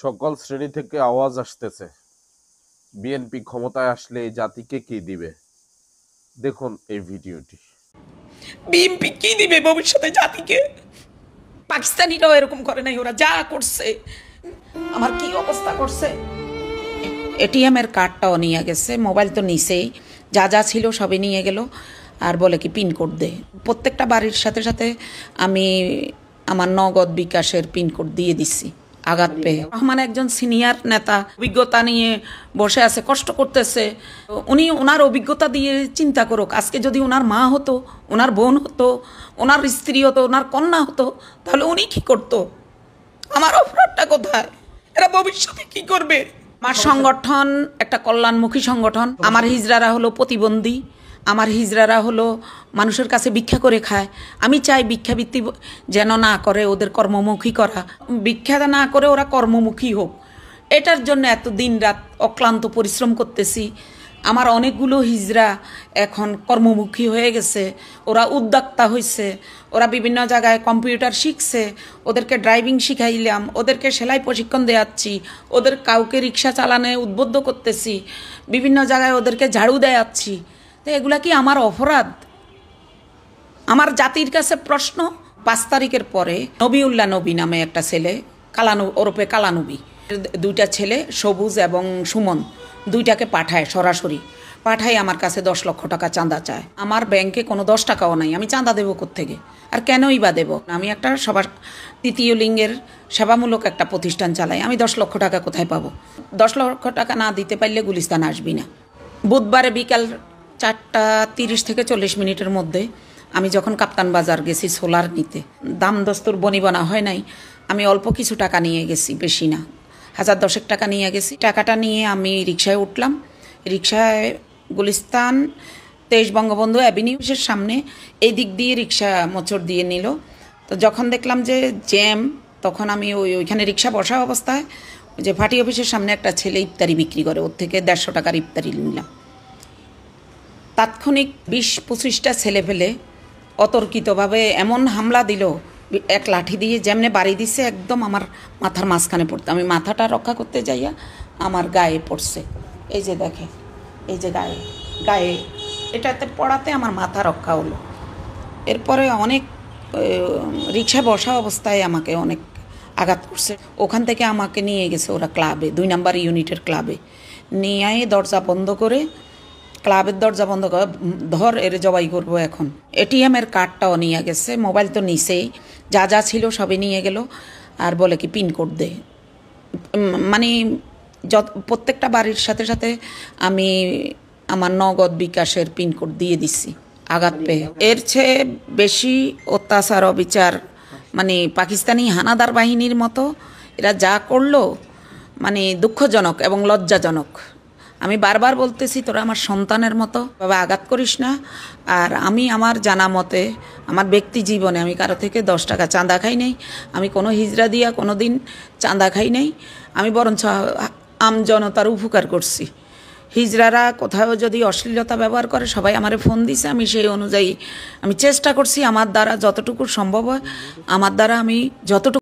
সকল শ্রেণী থেকে আওয়াজ আসতেছে, বিএনপি ক্ষমতায় আসলে এই জাতিকে কি দিবে। দেখুন এই ভিডিওটি। বিএনপি কি দিবে ভবিষ্যতে জাতিকে? পাকিস্তানিরাও এরকম করে নাই, ওরা যা করছে আমার কি অবস্থা করছে। এটিএম এর কার্ডটাও নিয়ে গেছে, মোবাইল তো নিছেই, যা যা ছিল সবই নিয়ে গেল। আর বলে কি পিনকোড দে। প্রত্যেকটা বাড়ির সাথে সাথে আমি আমার নগদ বিকাশের পিনকোড দিয়ে দিচ্ছি আঘাত পেয়ে। রহমান একজন সিনিয়র নেতা, অভিজ্ঞতা নিয়ে বসে আছে, কষ্ট করতেছে। উনি ওনার অভিজ্ঞতা দিয়ে চিন্তা করুক। আজকে যদি ওনার মা হতো, ওনার বোন হতো, ওনার স্ত্রী হতো, ওনার কন্যা হতো, তাহলে উনি কি করতো? আমার অপরাধটা কোথায়? এরা ভবিষ্যতে কি করবে? আমার সংগঠন একটা কল্যাণমুখী সংগঠন। আমার হিজড়ারা হলো প্রতিবন্ধী, আমার হিজড়ারা হলো মানুষের কাছে ভিক্ষা করে খায়। আমি চাই ভিক্ষাবৃত্তি যেন না করে, ওদের কর্মমুখী করা। ভিক্ষা না করে ওরা কর্মমুখী হোক, এটার জন্য এত দিন রাত অক্লান্ত পরিশ্রম করতেছি। আমার অনেকগুলো হিজড়া এখন কর্মমুখী হয়ে গেছে, ওরা উদ্যোক্তা হয়েছে, ওরা বিভিন্ন জায়গায় কম্পিউটার শিখছে, ওদেরকে ড্রাইভিং শিখাইলাম, ওদেরকে সেলাই প্রশিক্ষণ দেওয়াচ্ছি, ওদের কাউকে রিক্সা চালানে উদ্বুদ্ধ করতেছি, বিভিন্ন জায়গায় ওদেরকে ঝাড়ু দেওয়াচ্ছি। তো এগুলা কি আমার অপরাধ? আমার জাতির কাছে প্রশ্ন। 5 তারিখের পরে নবিউল্লাহ নবী নামে একটা ছেলে, ওরফে কালানবী, দুইটা ছেলে সবুজ এবং সুমন, দুইটাকে পাঠায়, সরাসরি পাঠায় আমার কাছে 10 লক্ষ টাকা চাঁদা চায়। আমার ব্যাংকে কোনো 10 টাকাও নাই, আমি চাঁদা দেবো কোত্থেকে? আর কেনই বা দেবো? আমি একটা সবার তৃতীয় লিঙ্গের সেবামূলক একটা প্রতিষ্ঠান চালাই, আমি 10 লক্ষ টাকা কোথায় পাবো? 10 লক্ষ টাকা না দিতে পারলে গুলিস্তান আসবি না। বুধবারে বিকাল 4:30 থেকে 40 মিনিটের মধ্যে আমি যখন কাপ্তান বাজার গেছি সোলার নিতে, দাম দস্তুর বনিবনা হয় নাই, আমি অল্প কিছু টাকা নিয়ে গেছি, বেশি না, 1010 টাকা নিয়ে গেছি। টাকাটা নিয়ে আমি রিক্সায় উঠলাম। রিক্সায় গুলিস্তান 23 বঙ্গবন্ধু অ্যাভিনিউসের সামনে এই দিক দিয়ে রিক্সা মোচড় দিয়ে নিল। তো যখন দেখলাম যে জ্যাম, তখন আমি ওইখানে রিক্সা বসা অবস্থায় যে ফাটি অফিসের সামনে একটা ছেলে ইফতারি বিক্রি করে, ওর থেকে 150 টাকার ইফতারি নিলাম। তাৎক্ষণিক 20-25টা ছেলে ফেলে অতর্কিতভাবে এমন হামলা দিল, এক লাঠি দিয়ে যেমনে বাড়ি দিছে, একদম আমার মাথার মাঝখানে পড়তে, আমি মাথাটা রক্ষা করতে যাইয়া আমার গায়ে পড়ছে। এই যে দেখে, এই যে গায়ে এটাতে পড়াতে আমার মাথা রক্ষা হলো। এরপরে অনেক রিক্সা বসা অবস্থায় আমাকে অনেক আঘাত করছে। ওখান থেকে আমাকে নিয়ে গেছে ওরা ক্লাবে, 2 নাম্বার ইউনিটের ক্লাবে নিয়ে দরজা বন্ধ করে, ক্লাবের দরজা বন্ধ করে, ধর এর জবাই করবো এখন। এটিএম এর কার্ডটাও নিয়ে গেছে, মোবাইল তো নিছেই, যা যা ছিল সবই নিয়ে গেল। আর বলে কি পিনকোড দে। মানে প্রত্যেকটা বাড়ির সাথে সাথে আমি আমার নগদ বিকাশের পিনকোড দিয়ে দিচ্ছি আঘাত পেয়ে। এর চেয়ে বেশি অত্যাচার অবিচার, মানে পাকিস্তানি হানাদার বাহিনীর মতো এরা যা করলো, মানে দুঃখজনক এবং লজ্জাজনক। আমি বারবার বলতেছি, তোরা আমার সন্তানের মতো, বাবা আঘাত করিস না। আর আমি আমার জানা মতে আমার ব্যক্তি জীবনে আমি কারো থেকে 10 টাকা চাঁদা খাই নাই, আমি কোনো হিজড়া দিয়া কোনো দিন চাঁদা খাই নাই। আমি বরঞ্চ আমজনতার উপকার করছি। হিজড়ারা কোথাও যদি অশ্লীলতা ব্যবহার করে, সবাই আমারে ফোন দিছে, আমি সেই অনুযায়ী আমি চেষ্টা করছি আমার দ্বারা যতটুকু সম্ভব হয়, আমার দ্বারা আমি যতটুকু